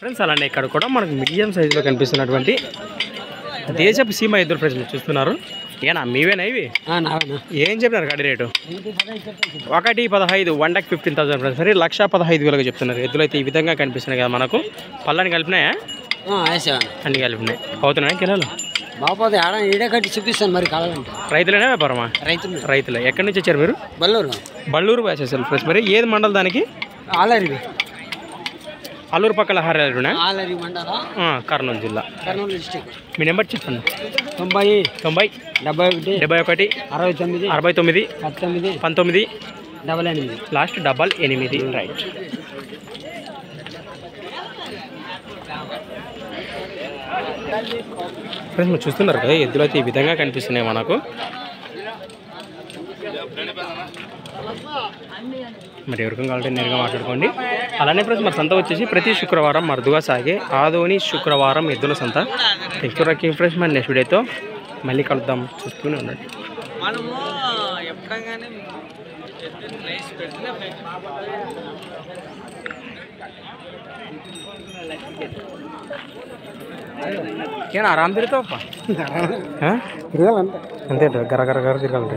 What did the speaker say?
Friends అలానే ఇక్కడ కూడా మనకు మీడియం సైజులో కనిపిస్తున్నటువంటి దేశపు సీమ ఎద్దులు ఫ్రెండ్స్ మీరు చూస్తున్నారు. ఏనా మీవేనా ఇవి? ఏం చెప్పినారు గాడి రేటు? 1,15,000 1,15,000 ఫ్రెండ్స్. సరే 1,15,000 చెప్తున్నారు. ఎద్దులు అయితే ఈ విధంగా కనిపిస్తున్నాయి కదా మనకు. పళ్ళని కలిపినాయా? అన్ని కలిపినాయి. అవుతున్నాయి కిలోలు బాగుపోతే ఆడ ఈడే కట్టి చూపిస్తాను మరి కావాలంటే. రైతులేనా వ్యాపారమా? రైతులే. ఎక్కడి నుంచి వచ్చారు మీరు? బళ్ళూరు వేసేసారు ఫ్రెండ్స్. మరి ఏది మండలం దానికి? అల్లూరు పక్కల హరేనా? కర్నూలు జిల్లా. మీ నెంబర్ చెప్పండి. 90 71 69 19 లాస్ట్ 88. రైట్. ఫ్రెండ్స్ మీరు చూస్తున్నారు కదా ఎద్దులు అయితే ఈ విధంగా కనిపిస్తున్నాయి మనకు. మరి ఎవరికం కావాలంటే నేరుగా మాట్లాడుకోండి. అలానే ఫ్రెండ్స్ మరి సంత వచ్చేసి ప్రతి శుక్రవారం మరుదుగా సాగే ఆదోని శుక్రవారం ఎద్దుల సంత. టెక్చర్ ఫ్రెండ్స్ మరి నెక్స్ట్ వీడియోతో మళ్ళీ కలుద్దాం. చూస్తూనే ఉండండి. ఆరామ్ తిరుగుతావు అంతే గర తిరగాలంటే.